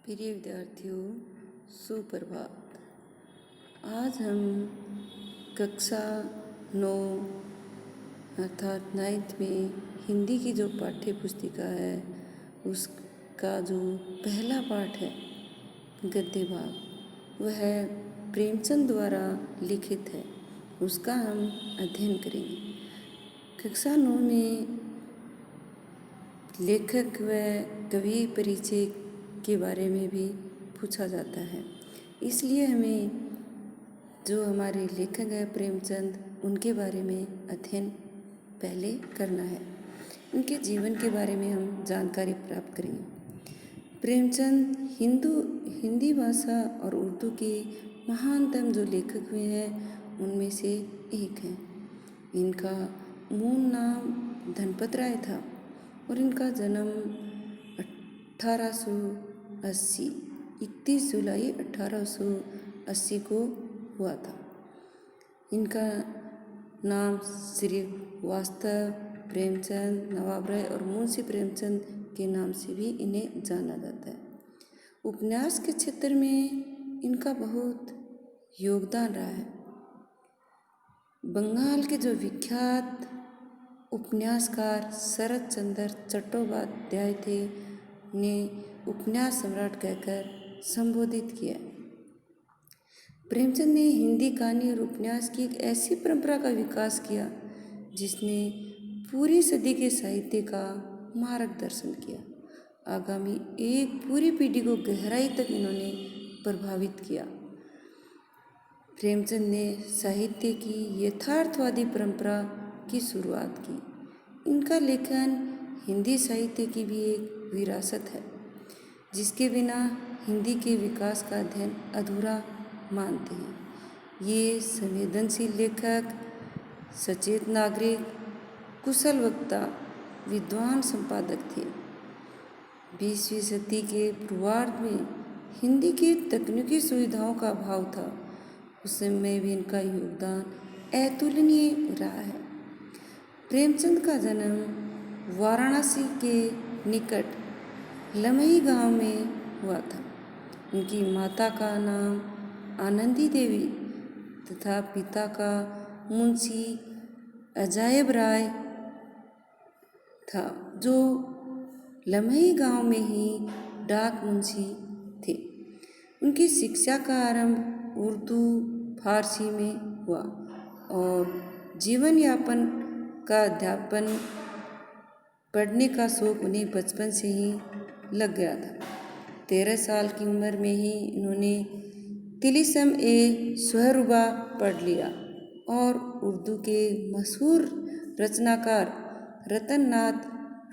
प्रिय विद्यार्थियों, सुप्रभात। आज हम कक्षा 9 अर्थात 9th में हिंदी की जो पाठ्य पुस्तिका है उसका जो पहला पाठ है गद्य भाग, वह प्रेमचंद द्वारा लिखित है, उसका हम अध्ययन करेंगे। कक्षा 9 में लेखक व कवि परिचय के बारे में भी पूछा जाता है, इसलिए हमें जो हमारे लेखक हैं प्रेमचंद, उनके बारे में अध्ययन पहले करना है। उनके जीवन के बारे में हम जानकारी प्राप्त करेंगे। प्रेमचंद हिंदी भाषा और उर्दू के महानतम जो लेखक हुए हैं उनमें से एक हैं। इनका मूल नाम धनपत राय था और इनका जन्म 1880 31 जुलाई 1880 को हुआ था। इनका नाम श्रीवास्तव, प्रेमचंद, नवाब राय और मुंशी प्रेमचंद के नाम से भी इन्हें जाना जाता है। उपन्यास के क्षेत्र में इनका बहुत योगदान रहा है। बंगाल के जो विख्यात उपन्यासकार शरत चंद्र चट्टोपाध्याय थे, ने उपन्यास सम्राट कहकर संबोधित किया। प्रेमचंद ने हिंदी कहानी और उपन्यास की एक ऐसी परंपरा का विकास किया जिसने पूरी सदी के साहित्य का मार्गदर्शन किया। आगामी एक पूरी पीढ़ी को गहराई तक इन्होंने प्रभावित किया। प्रेमचंद ने साहित्य की यथार्थवादी परंपरा की शुरुआत की। इनका लेखन हिंदी साहित्य की भी एक विरासत है, जिसके बिना हिंदी के विकास का अध्ययन अधूरा मानते हैं। ये संवेदनशील लेखक, सचेत नागरिक, कुशल वक्ता, विद्वान संपादक थे। 20वीं सदी के पूर्वार्ध में हिंदी की तकनीकी सुविधाओं का अभाव था, उस समय भी इनका योगदान अतुलनीय रहा है। प्रेमचंद का जन्म वाराणसी के निकट लमही गांव में हुआ था। उनकी माता का नाम आनंदी देवी तथा पिता का मुंशी अजायब राय था, जो लमही गांव में ही डाक मुंशी थे। उनकी शिक्षा का आरंभ उर्दू फारसी में हुआ और जीवन यापन का अध्यापन पढ़ने का शौक उन्हें बचपन से ही लग गया था। 13 साल की उम्र में ही इन्होंने तिलिस्म ए सुहरुबा पढ़ लिया और उर्दू के मशहूर रचनाकार रतन नाथ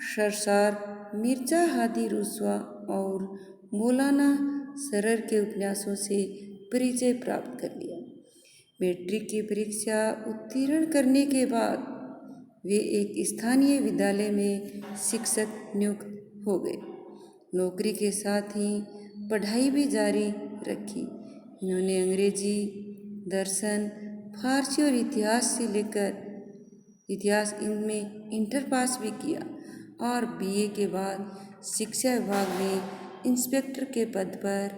सरसार, मिर्जा हादी रुसवा और मौलाना सरर के उपन्यासों से परिचय प्राप्त कर लिया। मैट्रिक की परीक्षा उत्तीर्ण करने के बाद वे एक स्थानीय विद्यालय में शिक्षक नियुक्त हो गए। नौकरी के साथ ही पढ़ाई भी जारी रखी। इन्होंने अंग्रेजी, दर्शन, फारसी और इतिहास से लेकर इतिहास इनमें इंटर पास भी किया और बीए के बाद शिक्षा विभाग में इंस्पेक्टर के पद पर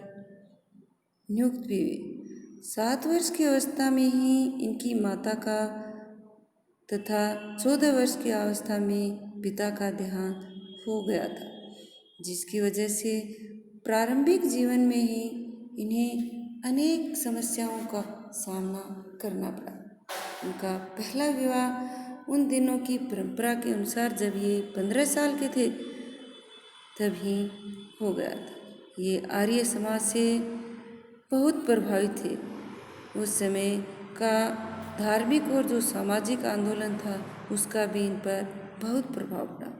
नियुक्त भी हुए। 7 वर्ष की अवस्था में ही इनकी माता का तथा 14 वर्ष की अवस्था में पिता का देहांत हो गया था, जिसकी वजह से प्रारंभिक जीवन में ही इन्हें अनेक समस्याओं का सामना करना पड़ा। उनका पहला विवाह उन दिनों की परंपरा के अनुसार जब ये 15 साल के थे तभी हो गया था। ये आर्य समाज से बहुत प्रभावित थे। उस समय का धार्मिक और जो सामाजिक आंदोलन था उसका भी इन पर बहुत प्रभाव पड़ा।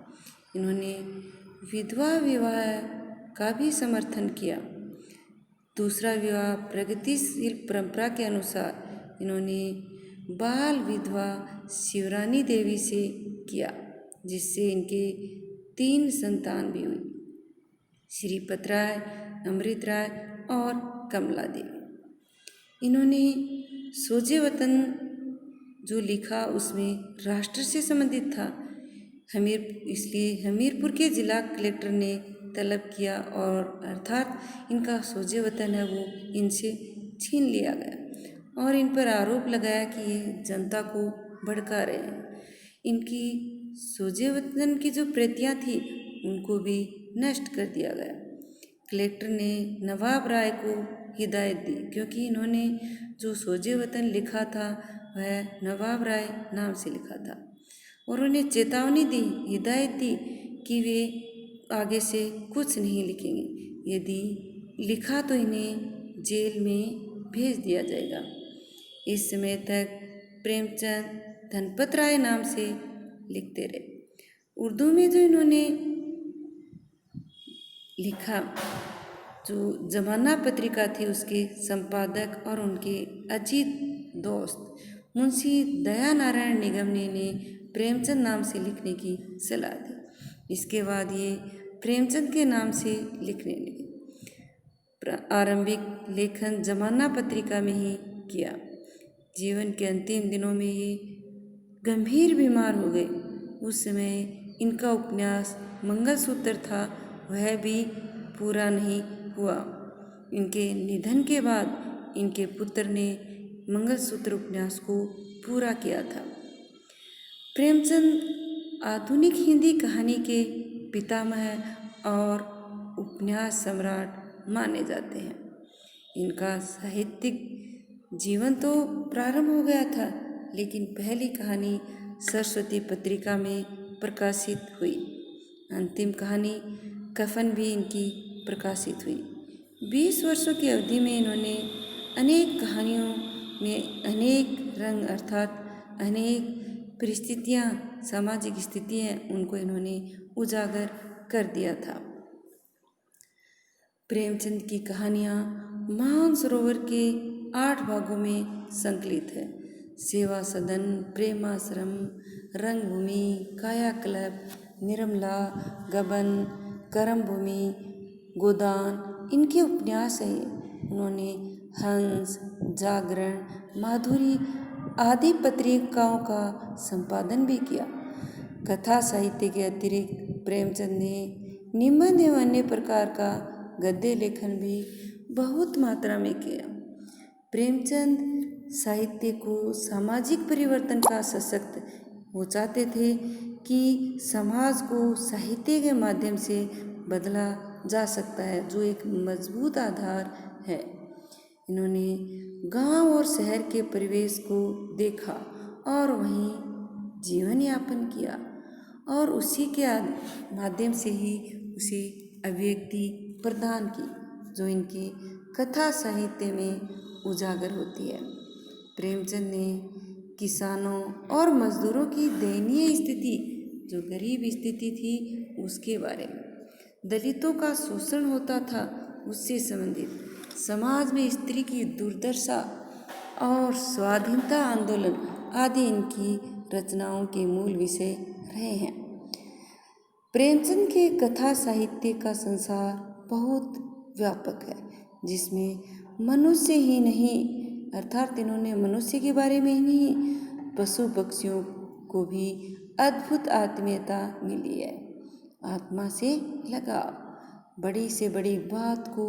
इन्होंने विधवा विवाह का भी समर्थन किया। दूसरा विवाह प्रगतिशील परंपरा के अनुसार इन्होंने बाल विधवा शिवरानी देवी से किया, जिससे इनके 3 संतान भी हुई, श्रीपत राय, अमृत राय और कमला देवी। इन्होंने सोजे वतन जो लिखा उसमें राष्ट्र से संबंधित था। इसलिए हमीरपुर के जिला कलेक्टर ने तलब किया और अर्थात इनका सोजे वतन है वो इनसे छीन लिया गया और इन पर आरोप लगाया कि ये जनता को भड़का रहे हैं। इनकी सोजे वतन की जो प्रतियां थी उनको भी नष्ट कर दिया गया। कलेक्टर ने नवाब राय को हिदायत दी क्योंकि इन्होंने जो सोजे वतन लिखा था वह नवाब राय नाम से लिखा था और उन्हें चेतावनी दी, हिदायत दी कि वे आगे से कुछ नहीं लिखेंगे, यदि लिखा तो इन्हें जेल में भेज दिया जाएगा। इस समय तक प्रेमचंद धनपत राय नाम से लिखते रहे। उर्दू में जो इन्होंने लिखा, जो जमाना पत्रिका थी उसके संपादक और उनके अजीत दोस्त मुंशी दया नारायण निगम ने इन्हें प्रेमचंद नाम से लिखने की सलाह दी। इसके बाद ये प्रेमचंद के नाम से लिखने लगे। आरंभिक लेखन जमाना पत्रिका में ही किया। जीवन के अंतिम दिनों में ये गंभीर बीमार हो गए। उस समय इनका उपन्यास मंगलसूत्र था, वह भी पूरा नहीं हुआ। इनके निधन के बाद इनके पुत्र ने मंगलसूत्र उपन्यास को पूरा किया था। प्रेमचंद आधुनिक हिंदी कहानी के पितामह और उपन्यास सम्राट माने जाते हैं। इनका साहित्यिक जीवन तो प्रारंभ हो गया था, लेकिन पहली कहानी सरस्वती पत्रिका में प्रकाशित हुई। अंतिम कहानी कफन भी इनकी प्रकाशित हुई। 20 वर्षों की अवधि में इन्होंने अनेक कहानियों में अनेक रंग अर्थात अनेक परिस्थितियाँ, सामाजिक स्थितियाँ उनको इन्होंने उजागर कर दिया था। प्रेमचंद की कहानियाँ मानसरोवर के 8 भागों में संकलित है। सेवा सदन, प्रेमाश्रम, रंगभूमि, कायाकल्प, निर्मला, गबन, कर्मभूमि, गोदान इनके उपन्यास है। उन्होंने हंस, जागरण, माधुरी आदि पत्रिकाओं का संपादन भी किया। कथा साहित्य के अतिरिक्त प्रेमचंद ने निबंध एवं अन्य प्रकार का गद्य लेखन भी बहुत मात्रा में किया। प्रेमचंद साहित्य को सामाजिक परिवर्तन का सशक्त, वो चाहते थे कि समाज को साहित्य के माध्यम से बदला जा सकता है, जो एक मजबूत आधार है। इन्होंने गांव और शहर के परिवेश को देखा और वहीं जीवन यापन किया और उसी के माध्यम से ही उसे अभिव्यक्ति प्रदान की, जो इनकी कथा साहित्य में उजागर होती है। प्रेमचंद ने किसानों और मजदूरों की दयनीय स्थिति, जो गरीब स्थिति थी उसके बारे में, दलितों का शोषण होता था उससे संबंधित, समाज में स्त्री की दुर्दशा और स्वाधीनता आंदोलन आदि इनकी रचनाओं के मूल विषय रहे हैं। प्रेमचंद के कथा साहित्य का संसार बहुत व्यापक है, जिसमें मनुष्य ही नहीं अर्थात इन्होंने मनुष्य के बारे में ही नहीं, पशु पक्षियों को भी अद्भुत आत्मीयता मिली है। आत्मा से लगाव, बड़ी से बड़ी बात को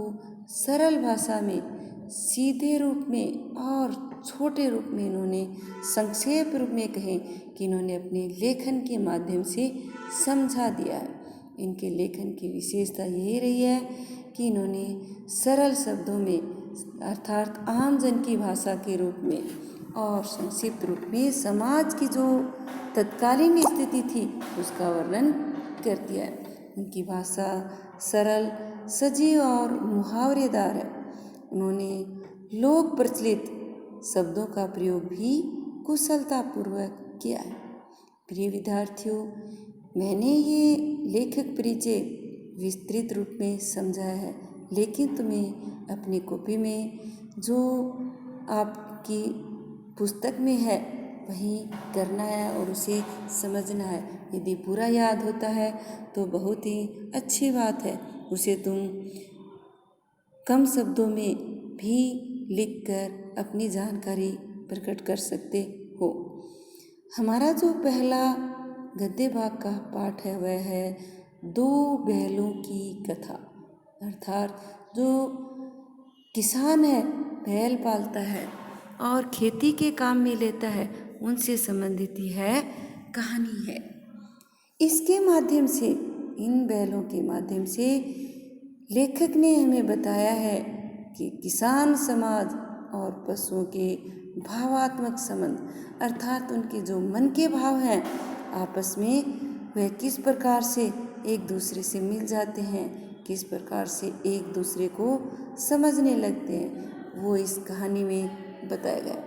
सरल भाषा में, सीधे रूप में और छोटे रूप में इन्होंने संक्षेप रूप में कहे कि इन्होंने अपने लेखन के माध्यम से समझा दिया है। इनके लेखन की विशेषता यही रही है कि इन्होंने सरल शब्दों में अर्थात आम जन की भाषा के रूप में और संक्षिप्त रूप में समाज की जो तत्कालीन स्थिति थी उसका वर्णन कर दिया है। उनकी भाषा सरल, सजीव और मुहावरेदार है। उन्होंने लोक प्रचलित शब्दों का प्रयोग भी कुशलतापूर्वक किया है। प्रिय विद्यार्थियों, मैंने ये लेखक परिचय विस्तृत रूप में समझाया है, लेकिन तुम्हें अपनी कॉपी में जो आपकी पुस्तक में है वही करना है और उसे समझना है। यदि पूरा याद होता है तो बहुत ही अच्छी बात है, उसे तुम कम शब्दों में भी लिखकर अपनी जानकारी प्रकट कर सकते हो। हमारा जो पहला गद्य भाग का पाठ है वह है दो बैलों की कथा। अर्थात जो किसान है, बैल पालता है और खेती के काम में लेता है, उनसे संबंधित यह कहानी है। इसके माध्यम से, इन बैलों के माध्यम से लेखक ने हमें बताया है कि किसान समाज और पशुओं के भावात्मक संबंध, अर्थात उनके जो मन के भाव हैं आपस में, वह किस प्रकार से एक दूसरे से मिल जाते हैं, किस प्रकार से एक दूसरे को समझने लगते हैं, वो इस कहानी में बताया गया।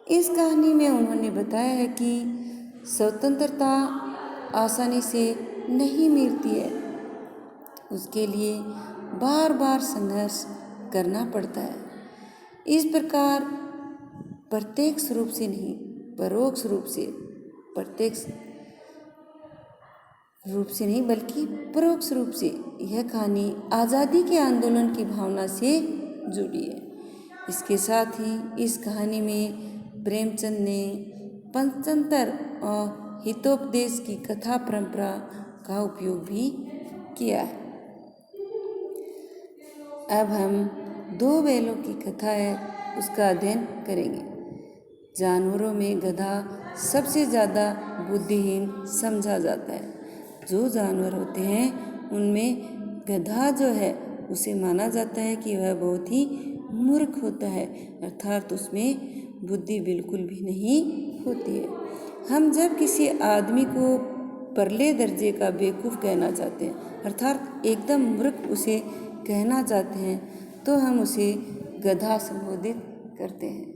इस कहानी में उन्होंने बताया है कि स्वतंत्रता आसानी से नहीं मिलती है, उसके लिए बार बार संघर्ष करना पड़ता है। इस प्रकार प्रत्यक्ष रूप से नहीं, परोक्ष रूप से, प्रत्यक्ष रूप से नहीं बल्कि परोक्ष रूप से यह कहानी आज़ादी के आंदोलन की भावना से जुड़ी है। इसके साथ ही इस कहानी में प्रेमचंद ने पंचतंत्र और हितोपदेश की कथा परंपरा का उपयोग भी किया है। अब हम दो बैलों की कथा है उसका अध्ययन करेंगे। जानवरों में गधा सबसे ज़्यादा बुद्धिहीन समझा जाता है। जो जानवर होते हैं उनमें गधा जो है उसे माना जाता है कि वह बहुत ही मूर्ख होता है, अर्थात उसमें बुद्धि बिल्कुल भी नहीं होती है। हम जब किसी आदमी को परले दर्जे का बेवकूफ़ कहना चाहते हैं, अर्थात एकदम मूर्ख उसे कहना चाहते हैं, तो हम उसे गधा संबोधित करते हैं।